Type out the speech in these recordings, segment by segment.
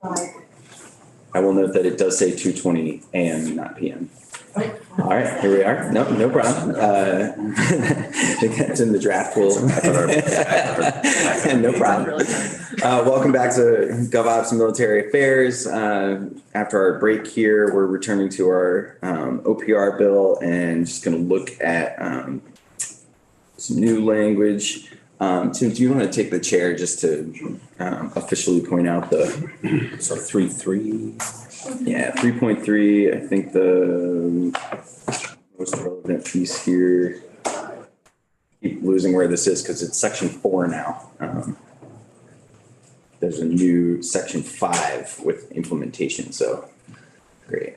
I will note that it does say 2:20 a.m., not p.m. All right, here we are. No problem. I think that's in the draft. No problem. Welcome back to Gov.Ops and Military Affairs. After our break here, we're returning to our OPR bill and just going to look at some new language. Tim, do you want to take the chair just to officially point out the 3.3? Yeah, 3.3. I think the most relevant piece here. Keep losing where this is because it's section 4 now. There's a new section 5 with implementation. So great.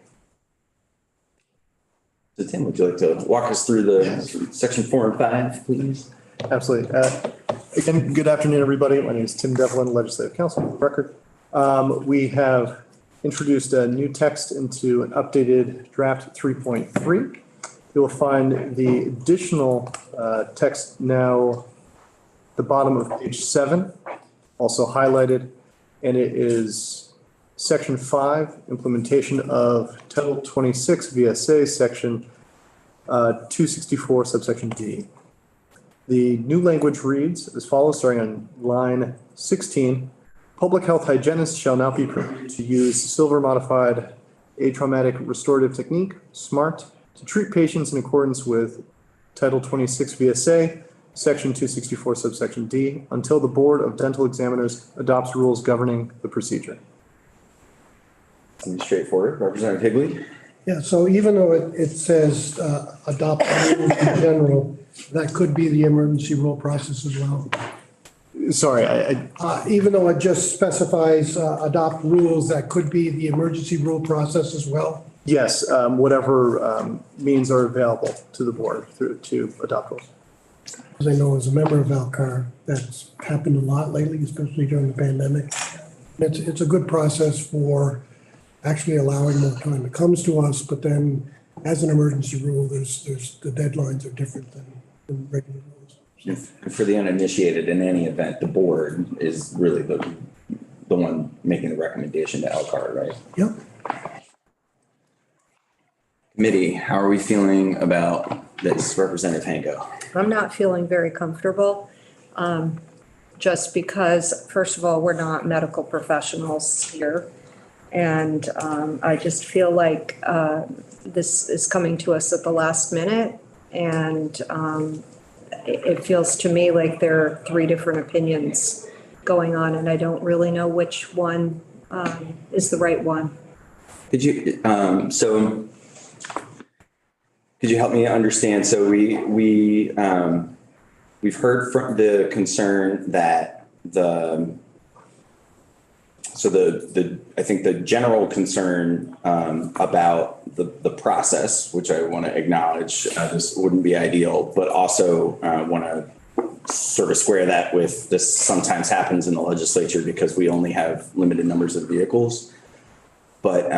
So Tim, would you like to walk us through the section 4 and 5, please? Absolutely. Again, good afternoon, everybody. My name is Tim Devlin, Legislative Counsel for the record. We have introduced a new text into an updated draft 3.3. You'll find the additional text now at the bottom of page 7, also highlighted, and it is section 5, implementation of Title 26 VSA, section 264, subsection D. The new language reads as follows, starting on line 16. Public health hygienists shall now be permitted to use silver modified atraumatic restorative technique, SMART, to treat patients in accordance with Title 26 VSA, section 264, subsection D, until the Board of Dental Examiners adopts rules governing the procedure. Straightforward. Representative Higley. Yeah, so even though it says adopt rules in general, that could be the emergency rule process as well. Sorry, even though it just specifies adopt rules, that could be the emergency rule process as well. yes, whatever means are available to the board to adopt rules. As I know, as a member of Valcar, that's happened a lot lately, especially during the pandemic. It's a good process for actually allowing more time. It comes to us, but then as an emergency rule, there's the deadlines are different than regular rules. And for the uninitiated, in any event, the board is really the one making the recommendation to LCAR, right? Yep. Committee, how are we feeling about this, Representative Hanko? I'm not feeling very comfortable, just because, first of all, we're not medical professionals here. And I just feel like this is coming to us at the last minute. And it feels to me like there are 3 different opinions going on, and I don't really know which one is the right one. Could you, could you help me understand? So we've heard from the concern that I think the general concern about the process, which I want to acknowledge, this wouldn't be ideal, but also want to sort of square that with this sometimes happens in the legislature because we only have limited numbers of vehicles. But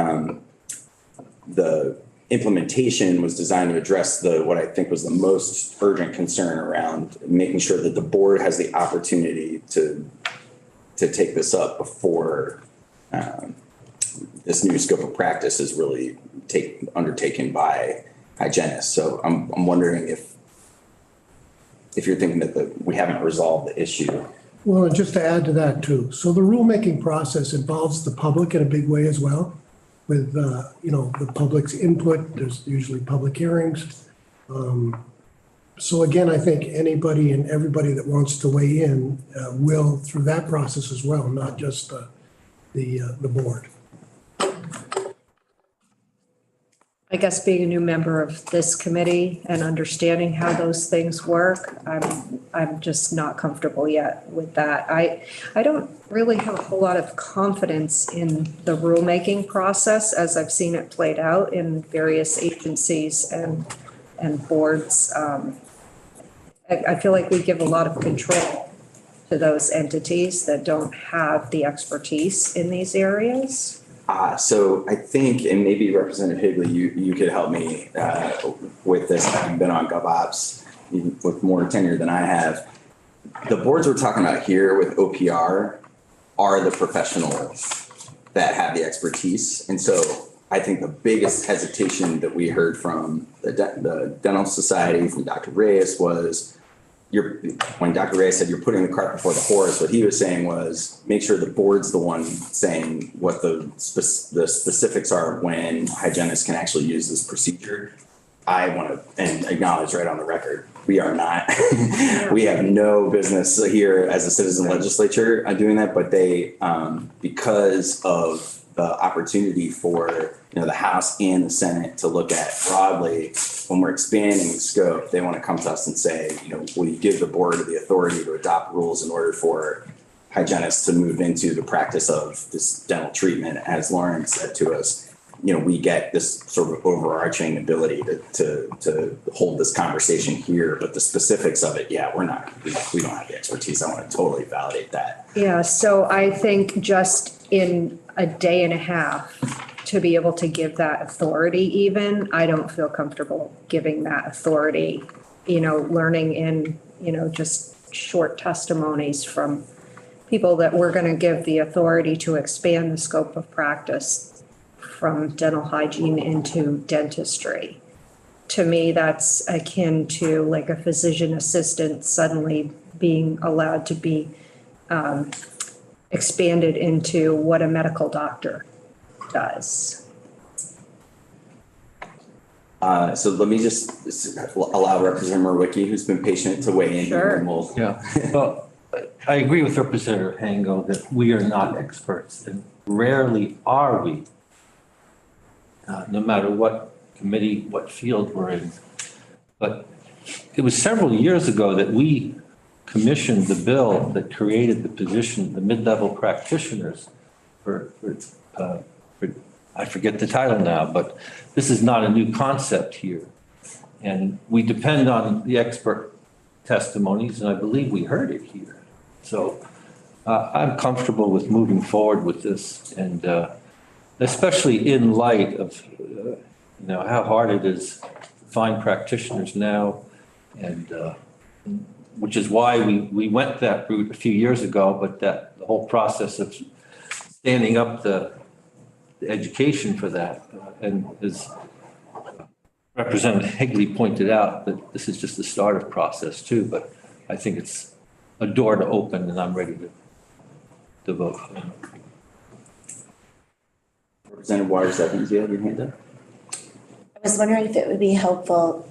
the implementation was designed to address what I think was the most urgent concern around making sure that the board has the opportunity to take this up before this new scope of practice is really undertaken by hygienists. So I'm wondering if you're thinking that we haven't resolved the issue. Well, and just to add to that too, so the rulemaking process involves the public in a big way as well, with the public's input. There's usually public hearings. So again, I think anybody and everybody that wants to weigh in will through that process as well, not just the board. I guess being a new member of this committee and understanding how those things work, I'm just not comfortable yet with that. I don't really have a whole lot of confidence in the rulemaking process as I've seen it played out in various agencies and boards. I feel like we give a lot of control to those entities that don't have the expertise in these areas. So I think, and maybe Representative Higley, you could help me with this, having been on Gov.Ops with more tenure than I have. The boards we're talking about here with OPR are the professional that have the expertise. And so I think the biggest hesitation that we heard from the Dental Society, from Dr. Reyes, was when Dr. Reyes said you're putting the cart before the horse, what he was saying was make sure the board's the one saying what the specifics are when hygienists can actually use this procedure. I want to and acknowledge right on the record, we are not. We have no business here as a citizen legislature doing that, but they, because of the opportunity for the House and the Senate to look at broadly when we're expanding the scope, they want to come to us and say, will you give the board the authority to adopt rules in order for hygienists to move into the practice of this dental treatment? As Lauren said to us, we get this sort of overarching ability to hold this conversation here, but the specifics of it, we don't have the expertise. I want to totally validate that. Yeah, so I think just in a day and a half to be able to give that authority even, I don't feel comfortable giving that authority, learning in, just short testimonies from people that we're going to give the authority to expand the scope of practice from dental hygiene into dentistry. To me, that's akin to like a physician assistant suddenly being allowed to be expanded into what a medical doctor does. So let me just allow Representative Murwicki, who's been patient, to weigh in. Sure. And we'll... Yeah, well, I agree with Representative Hango that we are not experts, and rarely are we. No matter what committee, what field we're in. But it was several years ago that we commissioned the bill that created the position, the mid-level practitioners for I forget the title now, but this is not a new concept here. And we depend on the expert testimonies, and I believe we heard it here. So I'm comfortable with moving forward with this, and especially in light of how hard it is to find practitioners now, and which is why we went that route a few years ago. But that the whole process of standing up the education for that, and as Representative Higley pointed out, that this is just the start of process too. But I think it's a door to open, and I'm ready to vote. Representative Waters, I think you have your hand up. I was wondering if it would be helpful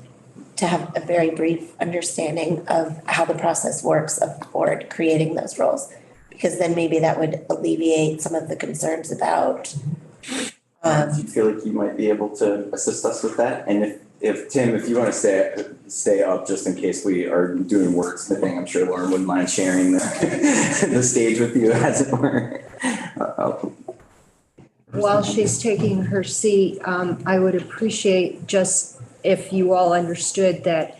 to have a very brief understanding of how the process works of the board creating those roles, because then maybe that would alleviate some of the concerns about. Do you feel like you might be able to assist us with that? And if Tim, if you want to stay up just in case we are doing wordsmithing, I'm sure Lauren wouldn't mind sharing the stage with you, as it were. While she's taking her seat, I would appreciate just if you all understood that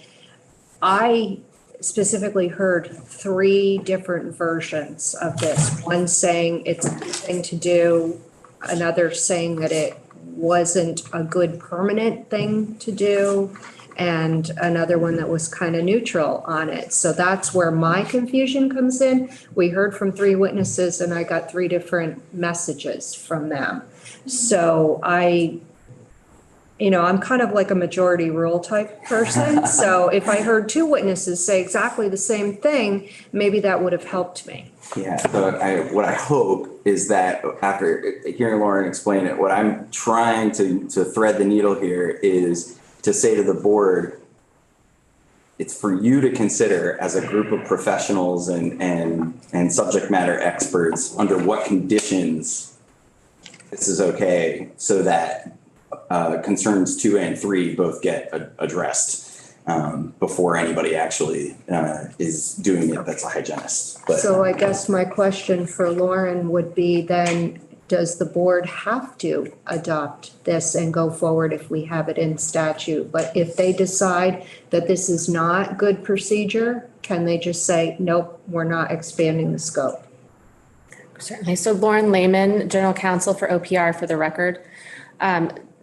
I specifically heard 3 different versions of this. One saying it's a good thing to do, another saying that it wasn't a good permanent thing to do, and another one that was kind of neutral on it. So that's where my confusion comes in. We heard from 3 witnesses and I got 3 different messages from them. So I'm kind of like a majority rule type person. So if I heard 2 witnesses say exactly the same thing, maybe that would have helped me. Yeah, so what I hope is that after hearing Lauren explain it, what I'm trying to thread the needle here is to say to the board, it's for you to consider as a group of professionals and subject matter experts under what conditions this is okay, so that concerns 2 and 3 both get addressed before anybody actually is doing it that's a hygienist. But, So I guess my question for Lauren would be then, does the board have to adopt this and go forward if we have it in statute? But if they decide that this is not good procedure, can they just say, nope, we're not expanding the scope? Certainly. So Lauren Lehman, General Counsel for OPR, for the record.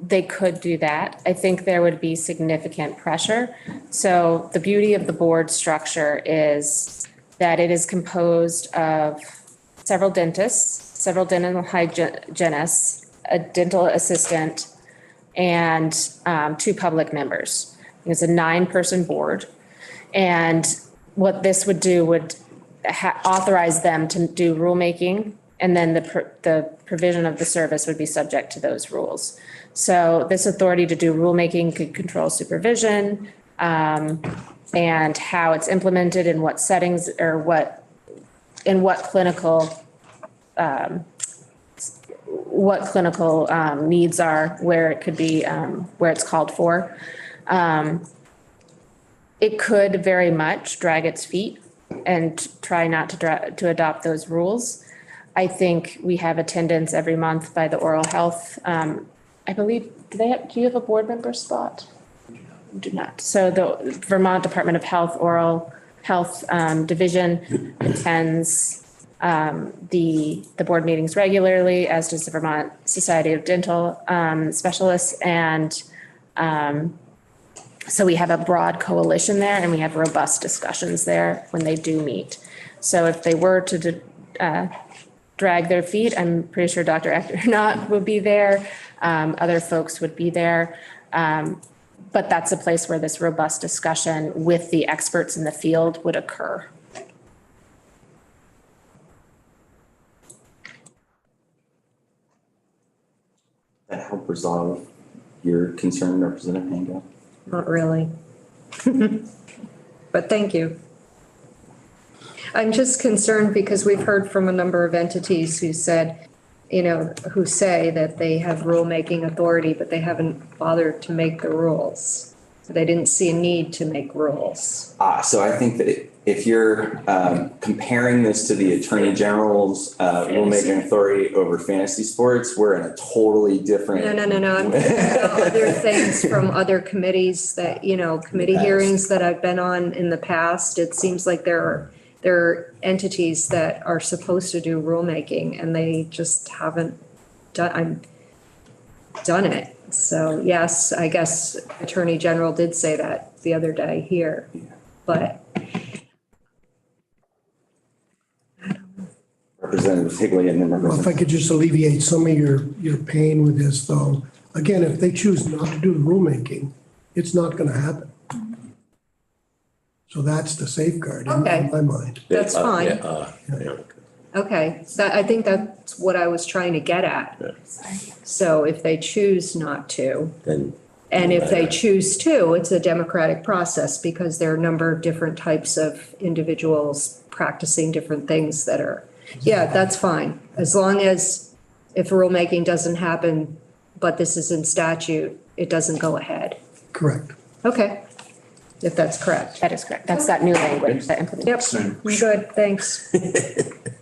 They could do that. I think there would be significant pressure. So the beauty of the board structure is that it is composed of several dentists several dental hygienists, a dental assistant, and 2 public members. It's a 9-person board. And what this would do would authorize them to do rulemaking, and then the provision of the service would be subject to those rules. So this authority to do rulemaking could control supervision, and how it's implemented in what settings or in what clinical needs are, where it could be, where it's called for. It could very much drag its feet and try not to adopt those rules. I think we have attendance every month by the oral health. I believe, do you have a board member spot? Do not. So the Vermont Department of Health Oral Health Division attends the board meetings regularly, as does the Vermont Society of Dental Specialists. And so we have a broad coalition there, and we have robust discussions there when they do meet. So if they were to drag their feet, I'm pretty sure Dr. Eckernott would be there. Other folks would be there. But that's a place where this robust discussion with the experts in the field would occur. That help resolve your concern, Representative Hango? Not really. But thank you. I'm just concerned because we've heard from a number of entities who said, who say that they have rulemaking authority, but they haven't bothered to make the rules. So they didn't see a need to make rules. So I think that if you're comparing this to the Attorney General's rulemaking authority over fantasy sports, we're in a totally different. No. I'm thinking about other things from other committees that, committee hearings that I've been on in the past. It seems like there are entities that are supposed to do rulemaking and they just haven't done it. So yes, I guess Attorney General did say that the other day here, but. Representative Higley and then Well, if I could just alleviate some of your pain with this, though. Again, if they choose not to do the rulemaking, it's not going to happen. So that's the safeguard in my mind. That's fine. Okay, I think that's what I was trying to get at. So if they choose not to, and if they choose to, it's a democratic process because there are a number of different types of individuals practicing different things that are, that's fine. As long as if rulemaking doesn't happen, but this is in statute, it doesn't go ahead. Correct. Okay, if that's correct. That is correct. That's that new language that implements. Yep, I'm good, thanks.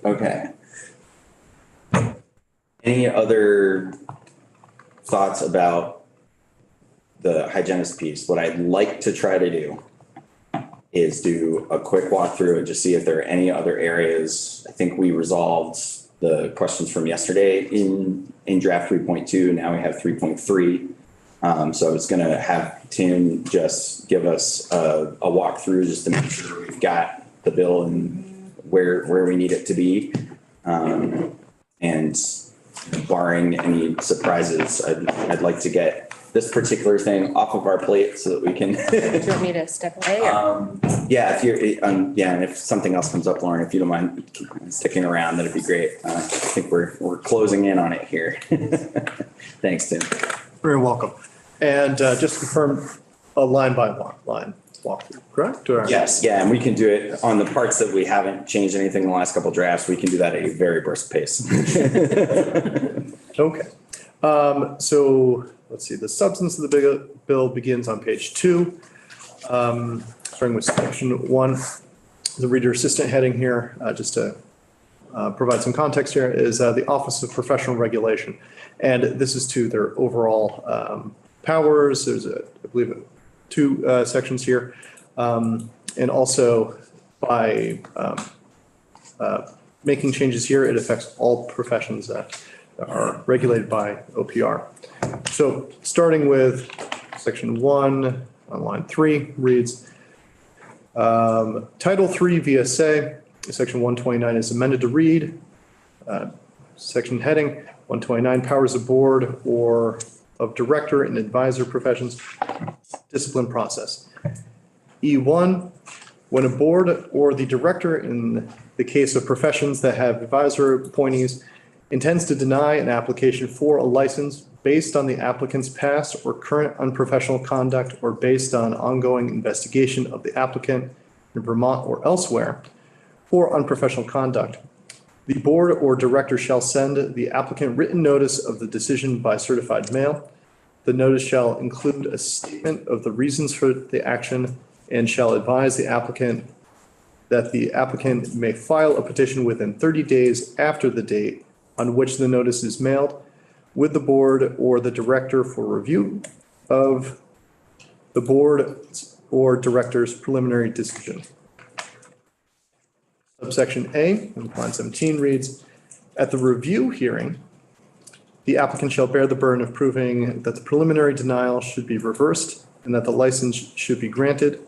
Okay. Any other thoughts about the hygienist piece? What I'd like to try to do is do a quick walkthrough and just see if there are any other areas. I think we resolved the questions from yesterday in draft 3.2. Now we have 3.3. So I was going to have Tim just give us a walkthrough just to make sure we've got the bill and where we need it to be. And barring any surprises, I'd like to get this particular thing off of our plate so that we can. Do you want me to step away? Yeah, if you're, and if something else comes up, Lauren, if you don't mind sticking around, that'd be great. I think we're closing in on it here. Thanks, Tim. Very welcome. And just to confirm, a line by line walkthrough, correct? Or? Yes, yeah, and we can do it on the parts that we haven't changed anything in the last couple of drafts. We can do that at a very brisk pace. Okay. So let's see, the substance of the bill begins on page 2, starting with section 1. The reader assistant heading here, just to provide some context here, is the Office of Professional Regulation. And this is to their overall powers. There's, I believe, 2 sections here. And also by making changes here, it affects all professions that are regulated by OPR. So starting with section 1 on line 3 reads, Title 3 VSA, section 129 is amended to read, Section heading 129, powers of board or of director and advisor professions, discipline process. E1, when a board or the director in the case of professions that have advisor appointees intends to deny an application for a license based on the applicant's past or current unprofessional conduct or based on ongoing investigation of the applicant in Vermont or elsewhere for unprofessional conduct, the board or director shall send the applicant written notice of the decision by certified mail. The notice shall include a statement of the reasons for the action and shall advise the applicant that the applicant may file a petition within 30 days after the date on which the notice is mailed with the board or the director for review of the board or director's preliminary decision. Subsection A, in line 17 reads, at the review hearing, the applicant shall bear the burden of proving that the preliminary denial should be reversed and that the license should be granted.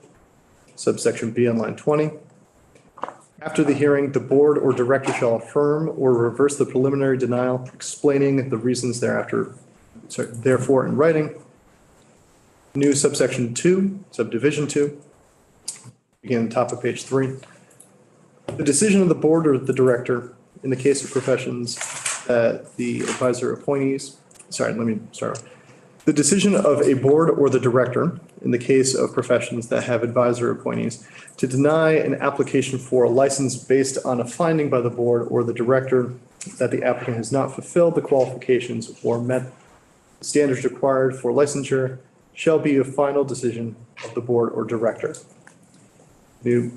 Subsection B on line 20. After the hearing, the board or director shall affirm or reverse the preliminary denial, explaining the reasons therefore in writing. New subsection 2, subdivision 2, begin at the top of page 3. The decision of the board or the director in the case of professions that the advisor appointees, The decision of a board or the director in the case of professions that have advisor appointees to deny an application for a license based on a finding by the board or the director that the applicant has not fulfilled the qualifications or met the standards required for licensure shall be a final decision of the board or director. New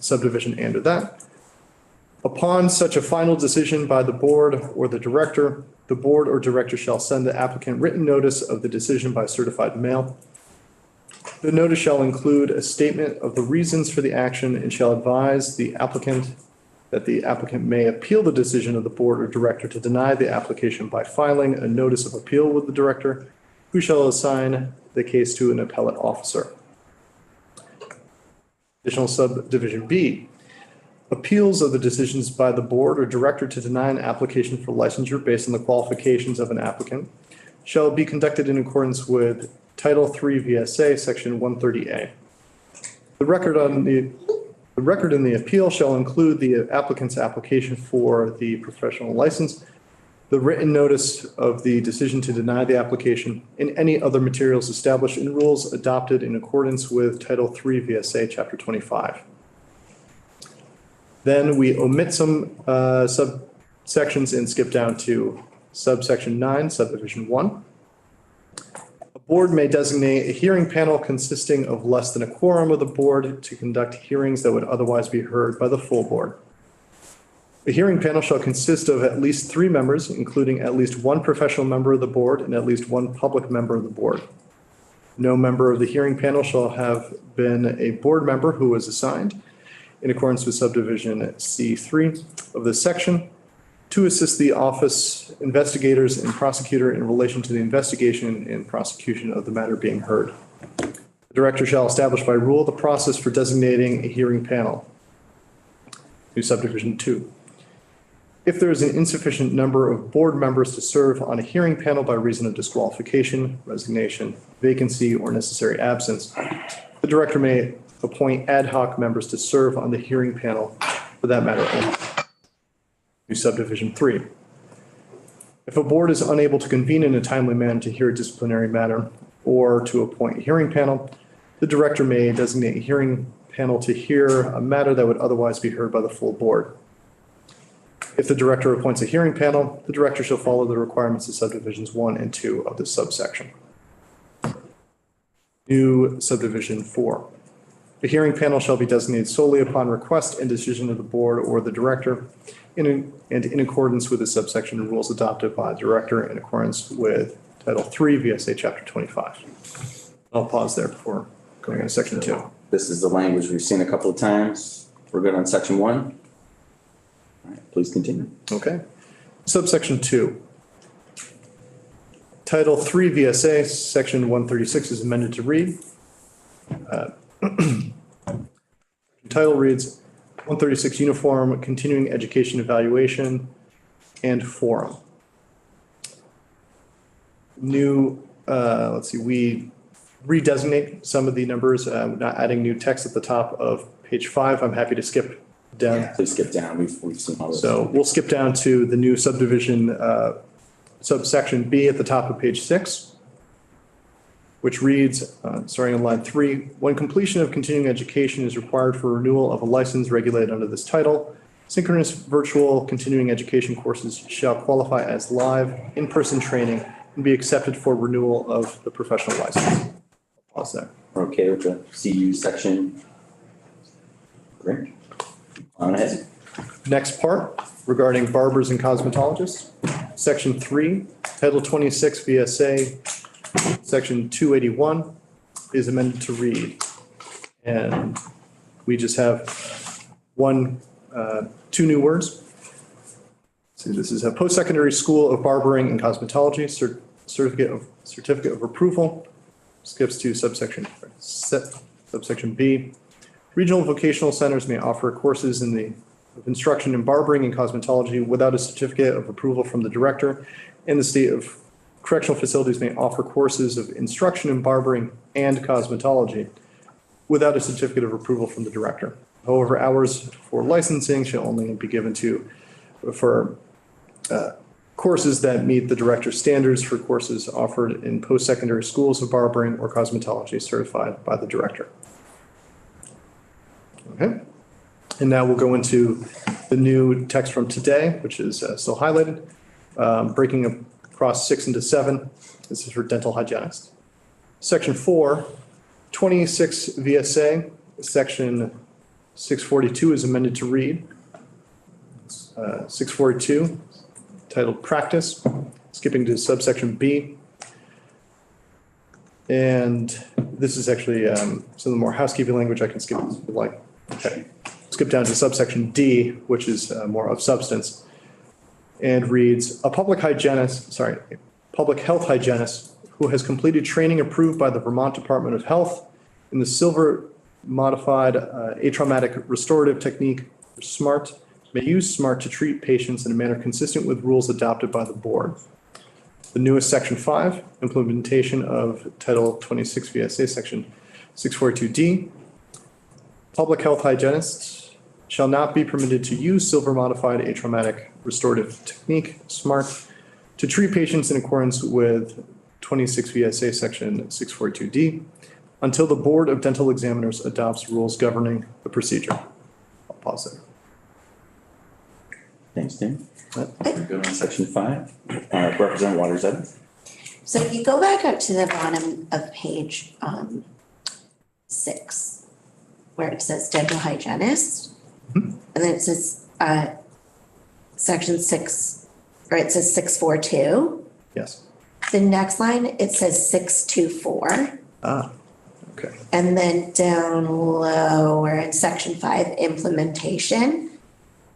subdivision under that. Upon such a final decision by the board or the board or director shall send the applicant written notice of the decision by certified mail. The notice shall include a statement of the reasons for the action and shall advise the applicant that the applicant may appeal the decision of the board or director to deny the application by filing a notice of appeal with the director, who shall assign the case to an appellate officer. Additional subdivision B. Appeals of the decisions by the board or director to deny an application for licensure based on the qualifications of an applicant shall be conducted in accordance with Title III VSA, Section 130A. The record in the appeal shall include the applicant's application for the professional license, the written notice of the decision to deny the application, and any other materials established in rules adopted in accordance with Title III VSA, Chapter 25. Then we omit some subsections and skip down to subsection 9, subdivision 1. A board may designate a hearing panel consisting of less than a quorum of the board to conduct hearings that would otherwise be heard by the full board. The hearing panel shall consist of at least 3 members, including at least 1 professional member of the board and at least 1 public member of the board. No member of the hearing panel shall have been a board member who was assigned in accordance with subdivision C3 of this section to assist the office investigators and prosecutor in relation to the investigation and prosecution of the matter being heard. The director shall establish by rule the process for designating a hearing panel. New subdivision 2. If there is an insufficient number of board members to serve on a hearing panel by reason of disqualification, resignation, vacancy, or necessary absence, the director may appoint ad hoc members to serve on the hearing panel for that matter only. New subdivision 3. If a board is unable to convene in a timely manner to hear a disciplinary matter or to appoint a hearing panel, the director may designate a hearing panel to hear a matter that would otherwise be heard by the full board. If the director appoints a hearing panel, the director shall follow the requirements of subdivisions 1 and 2 of this subsection. New subdivision 4. The hearing panel shall be designated solely upon request and decision of the board or the director and in accordance with the subsection rules adopted by the director in accordance with Title III VSA Chapter 25. I'll pause there before going on to section 2. This is the language we've seen a couple of times. We're good on section 1. All right, please continue. Okay. Subsection 2. Title III VSA, Section 136 is amended to read. Title reads 136 Uniform Continuing Education Evaluation. and forum. New, let's see, we redesignate some of the numbers, not adding new text at the top of page 5. I'm happy to skip down. Yeah, please skip down. We've seen all this. So we'll skip down to the new subdivision, subsection B at the top of page 6, which reads, starting on line 3, when completion of continuing education is required for renewal of a license regulated under this title, synchronous virtual continuing education courses shall qualify as live in-person training and be accepted for renewal of the professional license. Pause there. We're okay with the CU section? Great. On ahead. Next part regarding barbers and cosmetologists. Section 3, Title 26 VSA, Section 281 is amended to read. And we just have two new words. See, this is a post-secondary school of barbering and cosmetology, certificate of approval. Skips to subsection B. Regional vocational centers may offer courses of instruction in barbering and cosmetology without a certificate of approval from the director. And the state of correctional facilities may offer courses of instruction in barbering and cosmetology without a certificate of approval from the director. However, hours for licensing shall only be given for courses that meet the director's standards for courses offered in post-secondary schools of barbering or cosmetology certified by the director. Okay. And now we'll go into the new text from today, which is still highlighted, breaking across 6 into 7. This is for dental hygienists. Section 4, 26 VSA, section 642 is amended to read. 642, titled Practice, skipping to subsection B. And this is actually some of the more housekeeping language I can skip if you'd like. Okay. Skip down to subsection D, which is more of substance, and reads, a public health hygienist who has completed training approved by the Vermont Department of Health in the Silver Modified Atraumatic Restorative Technique, or SMART, may use SMART to treat patients in a manner consistent with rules adopted by the board. The newest section 5, implementation of Title 26 VSA, section 642D. Public health hygienists shall not be permitted to use Silver Modified Atraumatic Restorative Technique, SMART, to treat patients in accordance with 26 VSA, section 642D, until the Board of Dental Examiners adopts rules governing the procedure. I'll pause there. Thanks, Tim. Go on section 5. Representative Waters Evans. So if you go back up to the bottom of page 6, where it says dental hygienist, and then it says section 6, or it says 642. Yes. The next line, it says 624. Okay. And then down lower in section 5, implementation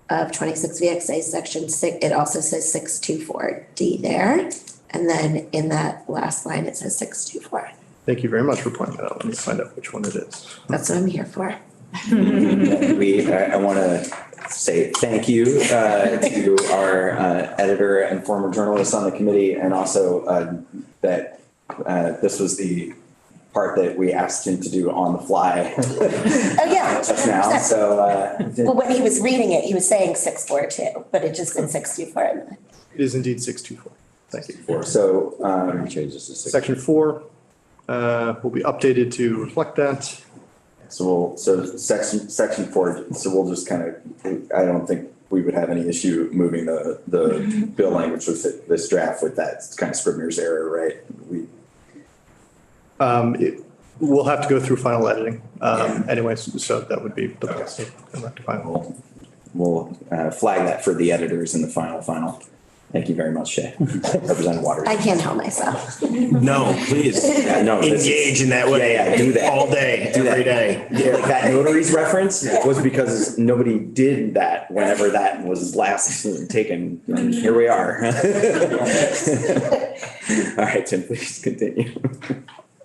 of 26 VXA section 6, it also says 624D there. And then in that last line, it says 624. Thank you very much for pointing that out. Let me find out which one it is. That's what I'm here for. I want to say thank you to our editor and former journalist on the committee, and also that this was the part that we asked him to do on the fly. Oh, yeah. Just now, so. Well, when he was reading it, he was saying 642, but it just been 624. It is indeed 624. Thank you. So section 4 will be updated to reflect that. So section 4. So we'll just kind of. I don't think we would have any issue moving the bill language with this draft with that kind of Scribner's error, right? We'll have to go through final editing anyways, so that would be the best to rectify. We'll flag that for the editors in the final. Thank you very much, Shay. Representative Waters. I can't help myself. No, please. Engage in that way. Yeah, do that. All day, every day. Yeah, like that notary's reference was because nobody did that whenever that was last taken. And here we are. All right, Tim, please continue.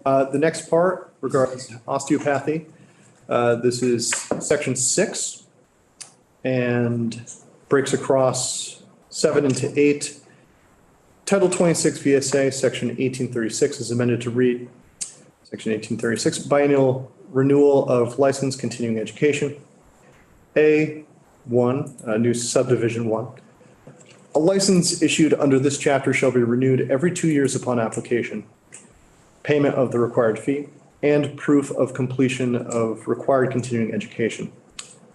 The next part regards osteopathy. This is section 6 and breaks across 7 into 8. Title 26 VSA, Section 1836 is amended to read, Section 1836, biennial renewal of license continuing education. A1, new subdivision 1. A license issued under this chapter shall be renewed every 2 years upon application, payment of the required fee, and proof of completion of required continuing education.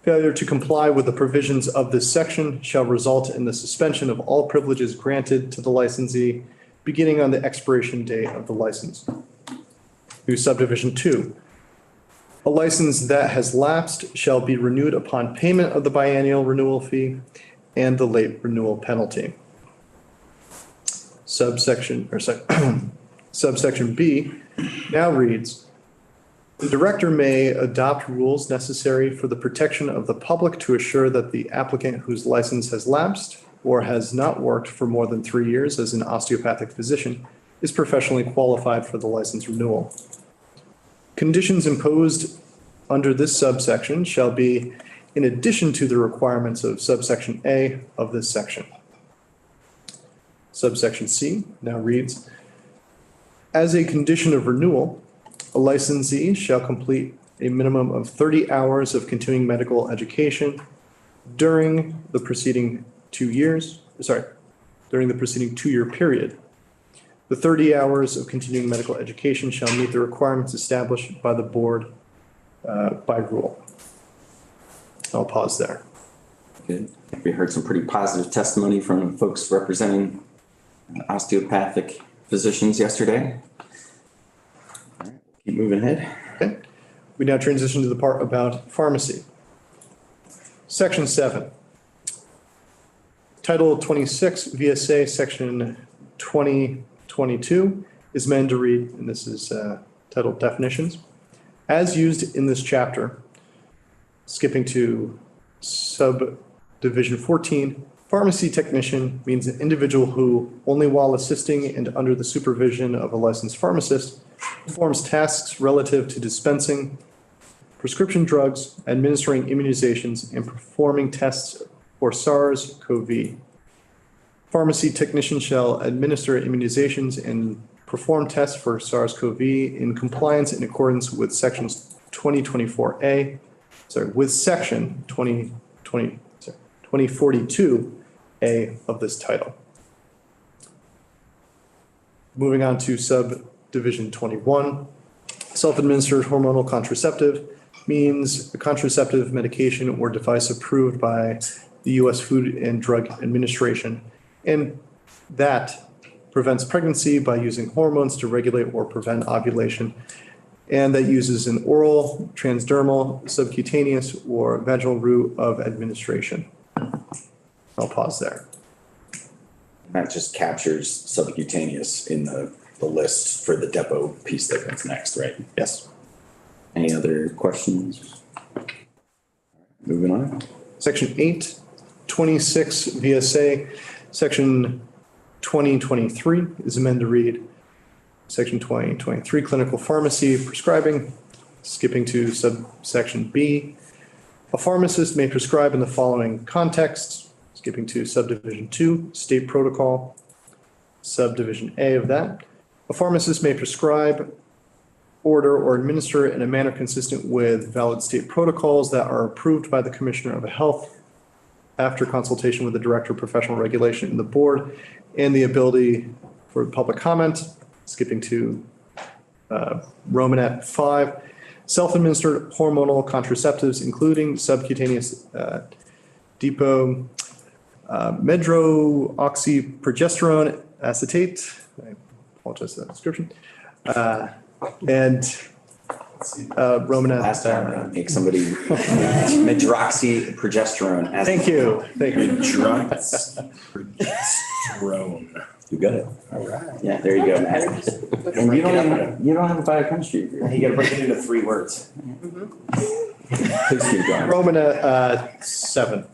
Failure to comply with the provisions of this section shall result in the suspension of all privileges granted to the licensee beginning on the expiration date of the license. New subdivision 2. A license that has lapsed shall be renewed upon payment of the biennial renewal fee and the late renewal penalty. Subsection B now reads, the director may adopt rules necessary for the protection of the public to assure that the applicant whose license has lapsed or has not worked for more than 3 years as an osteopathic physician is professionally qualified for the license renewal. Conditions imposed under this subsection shall be in addition to the requirements of subsection A of this section. Subsection C now reads, as a condition of renewal, a licensee shall complete a minimum of 30 hours of continuing medical education during the preceding 2 years, during the preceding 2-year period. The 30 hours of continuing medical education shall meet the requirements established by the board by rule. I'll pause there. Good. We heard some pretty positive testimony from folks representing osteopathic physicians yesterday. All right, keep moving ahead. Okay. We now transition to the part about pharmacy. Section 7. Title 26 VSA Section 2022 is meant to read, and this is titled definitions. As used in this chapter, skipping to subdivision 14, pharmacy technician means an individual who, only while assisting and under the supervision of a licensed pharmacist, performs tasks relative to dispensing prescription drugs, administering immunizations, and performing tests for SARS-CoV. Pharmacy technician shall administer immunizations and perform tests for SARS-CoV in compliance in accordance with sections 2024A, with section 2042A of this title. Moving on to subdivision 21, self-administered hormonal contraceptive means a contraceptive medication or device approved by the U.S. Food and Drug Administration, and that prevents pregnancy by using hormones to regulate or prevent ovulation, and that uses an oral, transdermal, subcutaneous, or vaginal route of administration. I'll pause there. That just captures subcutaneous in the list for the depot piece that comes next, right? Yes. Any other questions? Moving on. Section 8, 26 VSA, Section 2023 is amended to read Section 2023 clinical pharmacy prescribing, skipping to subsection B. A pharmacist may prescribe in the following contexts, skipping to subdivision 2, state protocol, subdivision A of that. A pharmacist may prescribe, order, or administer in a manner consistent with valid state protocols that are approved by the Commissioner of Health after consultation with the Director of Professional Regulation and the board, and the ability for public comment, skipping to Romanet 5, self-administered hormonal contraceptives, including subcutaneous depot medroxyprogesterone acetate. I apologize for that description. And Romanet. Last time, make somebody medroxyprogesterone. Thank you. Thank you. Medroxyprogesterone. You got it. All right. Yeah, there you go, Matt. And you don't have a biochemistry degree. You gotta break it into 3 words. Please keep going. Romanet 7.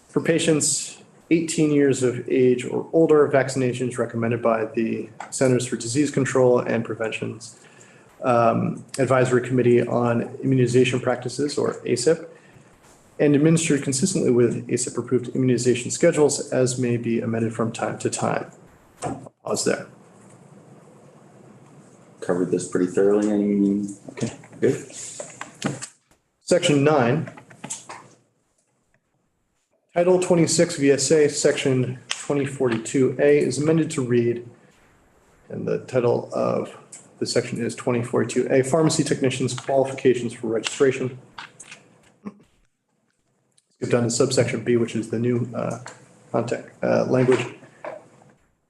For patients 18 years of age or older, vaccinations recommended by the Centers for Disease Control and Prevention's Advisory Committee on Immunization Practices, or ACIP. and administered consistently with ACIP-approved immunization schedules as may be amended from time to time. I'll pause there. Covered this pretty thoroughly. Okay, good. Section 9. Title 26 VSA, Section 2042A is amended to read, and the title of the section is 2042A, Pharmacy Technicians Qualifications for Registration. Skip down to subsection B, which is the new language.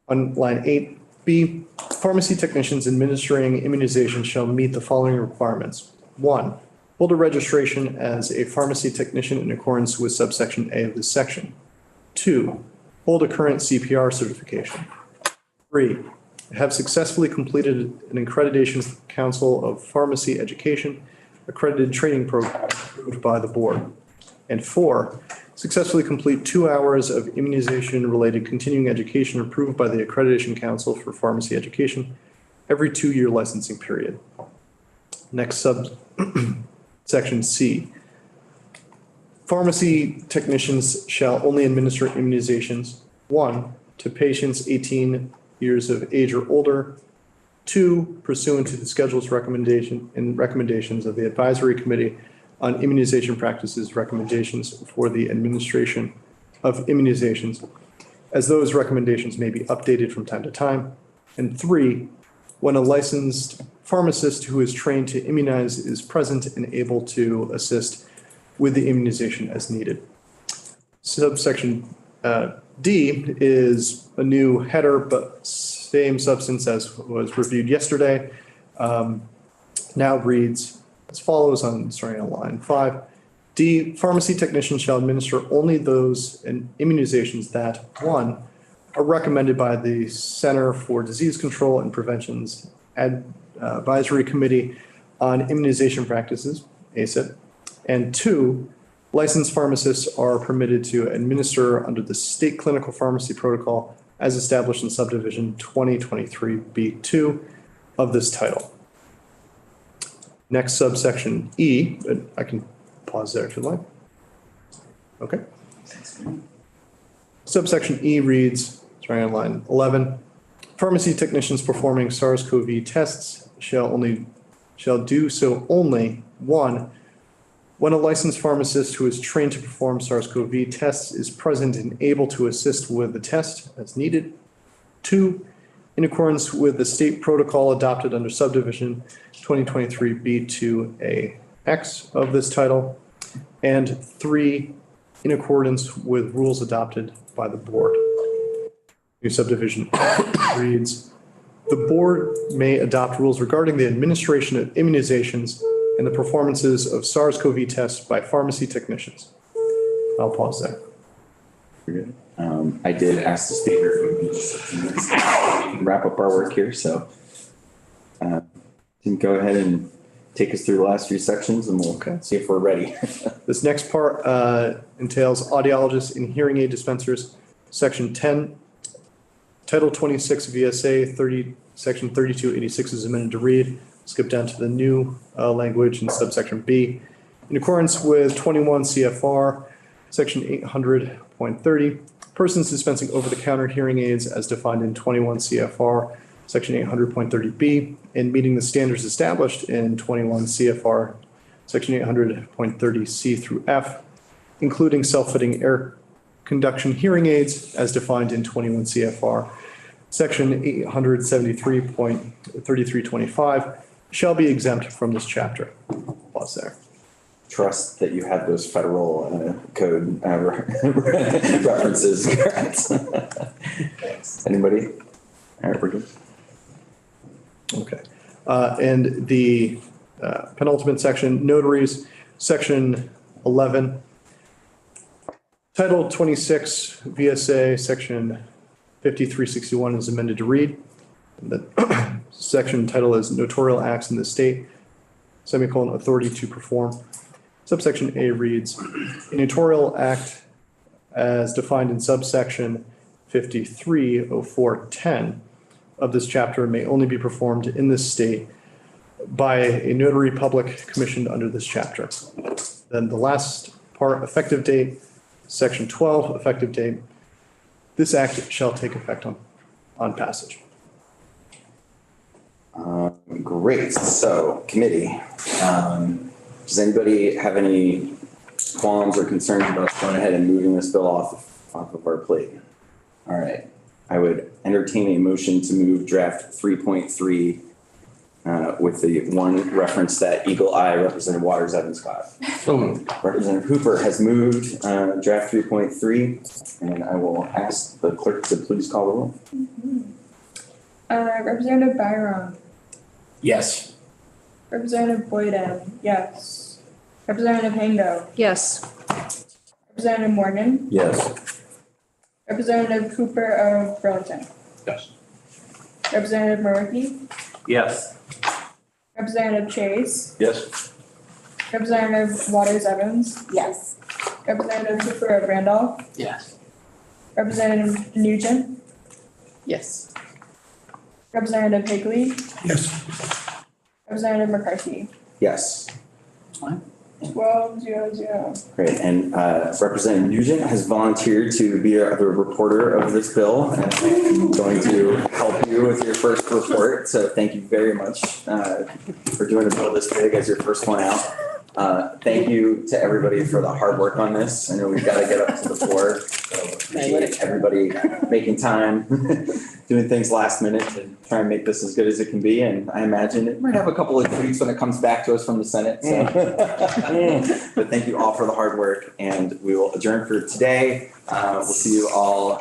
On line 8B, pharmacy technicians administering immunizations shall meet the following requirements. 1, hold a registration as a pharmacy technician in accordance with subsection A of this section. 2, hold a current CPR certification. 3, have successfully completed an accreditation from the Council of Pharmacy Education accredited training program approved by the board. And 4, successfully complete 2 hours of immunization-related continuing education approved by the Accreditation Council for Pharmacy Education every 2-year licensing period. Next section C. Pharmacy technicians shall only administer immunizations, 1, to patients 18 years of age or older, 2, pursuant to the schedule's recommendation and recommendations of the Advisory Committee on Immunization Practices recommendations for the administration of immunizations, as those recommendations may be updated from time to time. And 3, when a licensed pharmacist who is trained to immunize is present and able to assist with the immunization as needed. Subsection D is a new header, but same substance as was reviewed yesterday. Now reads as follows starting on line 5. D, pharmacy technicians shall administer only those immunizations that, 1, are recommended by the Center for Disease Control and Prevention's Advisory Committee on Immunization Practices, ACIP, and 2, licensed pharmacists are permitted to administer under the state clinical pharmacy protocol as established in subdivision 2023B2 of this title. Next subsection E, but I can pause there if you'd like. Okay. Subsection E reads, starting on line 11, pharmacy technicians performing SARS-CoV tests shall do so only, 1, when a licensed pharmacist who is trained to perform SARS-CoV tests is present and able to assist with the test as needed. 2, in accordance with the state protocol adopted under subdivision 2023B2AX of this title. And 3, in accordance with rules adopted by the board. New subdivision reads, the board may adopt rules regarding the administration of immunizations and the performances of SARS-CoV tests by pharmacy technicians. I'll pause there. You're good. I did ask the speaker if it would be just a few minutes to wrap up our work here, so you can go ahead and take us through the last few sections and we'll see if we're ready. This next part entails audiologists and hearing aid dispensers. Section 10, Title 26 VSA Section 3286 is amended to read. Skip down to the new language in subsection B. In accordance with 21 CFR, Section 800.30, persons dispensing over-the-counter hearing aids as defined in 21 CFR, Section 800.30B, and meeting the standards established in 21 CFR, Section 800.30C through F, including self-fitting air conduction hearing aids as defined in 21 CFR, Section 873.3325, shall be exempt from this chapter. Pause there. Trust that you have those federal code references correct. Anybody? All right, we're good. Okay. And the penultimate section, notaries, section 11. Title 26 VSA, section 5361 is amended to read. The section title is notarial acts in the state, semicolon, authority to perform. Subsection A reads, a notarial act as defined in subsection 530410 of this chapter may only be performed in this state by a notary public commissioned under this chapter. Then the last part effective date, section 12 effective date. This act shall take effect on passage. Great. So committee, does anybody have any qualms or concerns about going ahead and moving this bill off of our plate? All right. I would entertain a motion to move draft 3.3 with the one reference that Eagle Eye Representative Waters Evans Scott. So moved. Representative Hooper has moved draft 3.3, and I will ask the clerk to please call the roll. Representative Byram, Yes. Representative Boyden, yes. Representative Hango, Yes. Representative Morgan, Yes. Representative Cooper of Burlington, Yes. Representative Markey, Yes. Representative Chase, Yes. Representative Waters Evans, Yes. Representative Cooper of Randolph, Yes. Representative Nugent, Yes. Representative Higley, Yes. Representative McCarthy. Yes. 12-0-0. Great. And Representative Nugent has volunteered to be the reporter of this bill, and I'm going to help you with your first report. So thank you very much for doing a bill this big as your first one out. Thank you to everybody for the hard work on this. I know we've got to get up to the floor. So appreciate everybody making time, doing things last minute to try and make this as good as it can be. And I imagine it might have a couple of tweaks when it comes back to us from the Senate. So. But thank you all for the hard work, and we will adjourn for today. We'll see you all